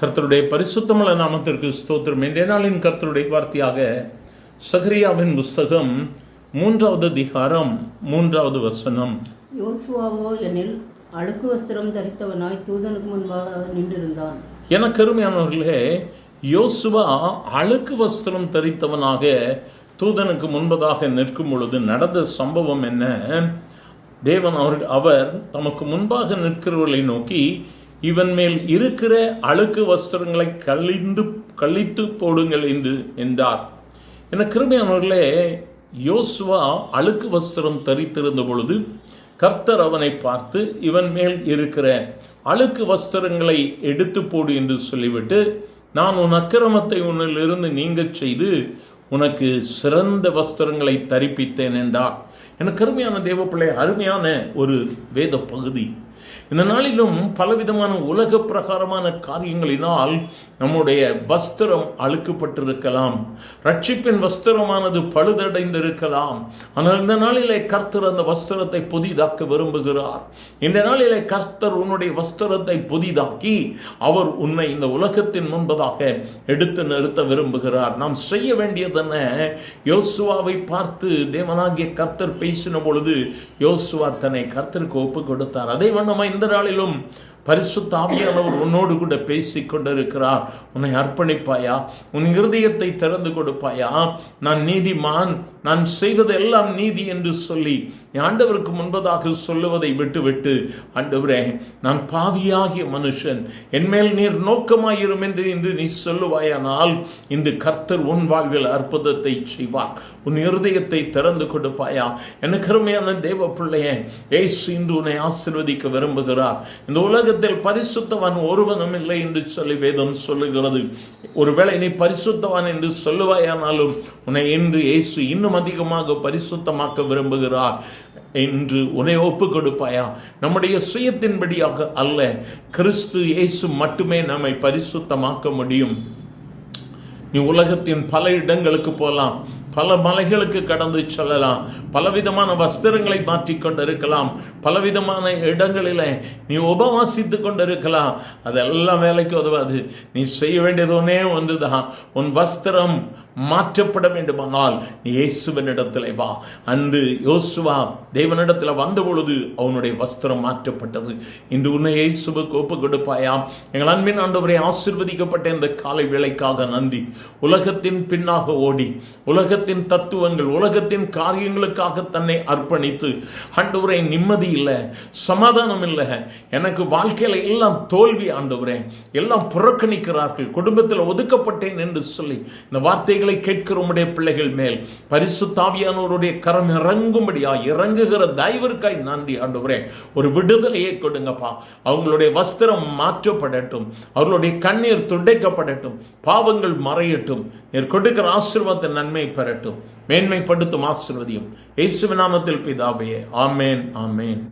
கர்த்தருடைய பரிசுத்தமுள்ள நாமத்திற்கு ஸ்தோத்திரம். இன்றைய நாளின் கர்த்தருடைய வார்த்தையாக சகரியாவின் புஸ்தகம் 3வது அதிகாரம் 3வது வசனம். யோசுவாவோ எனில் அழுக்கு வஸ்திரம் தரித்தவனாய் தூதனுக்கு முன்பாக நின்றிருந்தான். எனக்கு அருமையானவர்களே, யோசுவா அழுக்கு வஸ்திரம் தரித்தவனாக தூதனுக்கு முன்பதாக நிற்கும் பொழுது நடந்த சம்பவம் என்ன? தேவன் அவர் தமக்கு முன்பாக நிற்கிறவர்களை நோக்கி, இவன் மேல் இருக்கிற அழுக்கு வஸ்திரங்களை கழித்து போடுங்கள் என்றார். என கிருபையானவர்களே, யோசுவா அழுக்கு வஸ்திரம் தரித்திருந்த பொழுது கர்த்தர் அவனை பார்த்து, இவன் மேல் இருக்கிற அழுக்கு வஸ்திரங்களை எடுத்து போடு என்று சொல்லிவிட்டு, நான் உன் அக்கிரமத்தை உன்னிலிருந்து நீங்கச் செய்து உனக்கு சிறந்த வஸ்திரங்களை தரிப்பித்தேன் என்றார். எனக்கு அருமையான தேவப்பிள்ளை, அருமையான ஒரு வேத பகுதி. இந்த நாளிலும் பலவிதமான உலக பிரகாரமான காரியங்களினால் நம்முடைய வஸ்திரம் அழுக்கப்பட்டிருக்கலாம், ரட்சிப்பின் வஸ்திரமானது பழுதடைந்திருக்கலாம். ஆனால் இந்த நாளிலே கர்த்தர் அந்த வஸ்திரத்தை புதிதாக்க விரும்புகிறார். இந்த நாளிலே கர்த்தர் உன்னுடைய வஸ்திரத்தை புதிதாக்கி அவர் உன்னை இந்த உலகத்தின் முன்பதாக எடுத்து நிறுத்த விரும்புகிறார். நாம் செய்ய வேண்டியதென்ன? யோசுவாவை பார்த்து தேவனாகிய கர்த்தர் பேசின பொழுது யோசுவா தன்னை கர்த்தருக்கு ஒப்பு கொடுத்தார். அதே வண்ணமா இந்த நாளிலும் பரிசுத்த ஆவியானவர் உன்னோடு கூட பேசிக் கொண்டிருக்கிறார். உன்னை அர்ப்பணிப்பாயா? உன் இருதயத்தை திறந்து கொடுப்பாயா? நான் நீதிமான், நான் செய்வது எல்லாம் நீதி என்று சொல்லி ஆண்டவருக்கு முன்பதாக சொல்லுவதை விட்டுவிட்டு, ஆண்டவரே, நான் பாவியாகிய மனுஷன், என்மேல் நீர் நோக்கமாயிரும் என்று நீ சொல்லுவாயானால் இன்று கர்த்தர் உன் வாழ்வில் அற்புதத்தை செய்வார். உன் இருதயத்தை திறந்து கொடுப்பாயா? எனக்கு அருமையான தேவ பிள்ளையே, இயேசு இன்று உன்னை ஆசீர்வதிக்க விரும்புகிறார். இந்த உலகத்தில் பரிசுத்தவான் ஒருவனும் இல்லை என்று சொல்லி வேதம் சொல்லுகிறது. ஒருவேளை நீ பரிசுத்தவான் என்று சொல்லுவாயானாலும் உன்னை இன்று இயேசு இன்னும் அதிகமாக பரிசுத்தமாக்க விரும்புகிறார் என்று உன்னை ஒப்பு கொடுப்பாயா? நம்முடைய சுயத்தின்படியாக அல்ல, கிறிஸ்து இயேசு மட்டுமே நம்மை பரிசுத்தமாக்க முடியும். நீ உலகத்தின் பல இடங்களுக்கு போகலாம், பல மலைகளுக்கு கடந்து செல்லலாம், பலவிதமான வஸ்திரங்களை மாற்றிக்கொண்டிருக்கலாம், பலவிதமான இடங்களில் நீ உபவாசித்து கொண்டிருக்கலாம். அதெல்லாம் வேலைக்கு உதவாது. நீ செய்ய வேண்டியது ஒன்னே ஒன்றுதான். உன் வஸ்திரம் மாற்றப்பட வேண்டுமானால் நீ இயேசுவின் இடத்துல வா. அன்று யோசுவா தேவனிடத்தில் வந்த பொழுது அவனுடைய வஸ்திரம் மாற்றப்பட்டது. இன்று உன்னை இயேசுவுக்கு ஒப்பு கொடுப்பாயா? எங்கள் அன்பின் ஆண்டவரை, ஆசீர்வதிக்கப்பட்ட இந்த காலை வேளைக்காக நன்றி. உலகத்தின் பின்னாக ஓடி, உலகத்தின் தத்துவங்கள், உலகத்தின் காரியங்களுக்காக தன்னை அர்ப்பணித்து, ஆண்டவரே, நிம்மதி இல்லை, சமாதானம் இல்லை, எனக்கு வாழ்க்கையில எல்லாம் தோல்வி, ஆண்டவரே, எல்லாம் புறக்கணிக்கிறார்கள், குடும்பத்தில் ஒதுக்கப்பட்டேன் என்று சொல்லி இந்த வார்த்தைகளை கேட்கிற உம்முடைய பிள்ளைகள் மேல் பரிசுத்த ஆவியானவருடைய கரம் இறங்கும்படியா இறங்குகிற தயவிற்காய் நன்றி ஆண்டவரே. ஒரு விடுதலையை கொடுங்கப்பா. அவங்களுடைய வஸ்திரம் மாற்றப்படட்டும், அவர்களுடைய கண்ணீர் துடைக்கப்படட்டும், பாவங்கள் மறையட்டும், நீர் கொடுக்கிற ஆசீர்வாதத்தை நன்மை பெறட்டும், மேன்மைப்படுத்தும் ஆசீர்வதியும். இயேசுவின் நாமத்தில் பிதாவே, ஆமேன், ஆமேன்.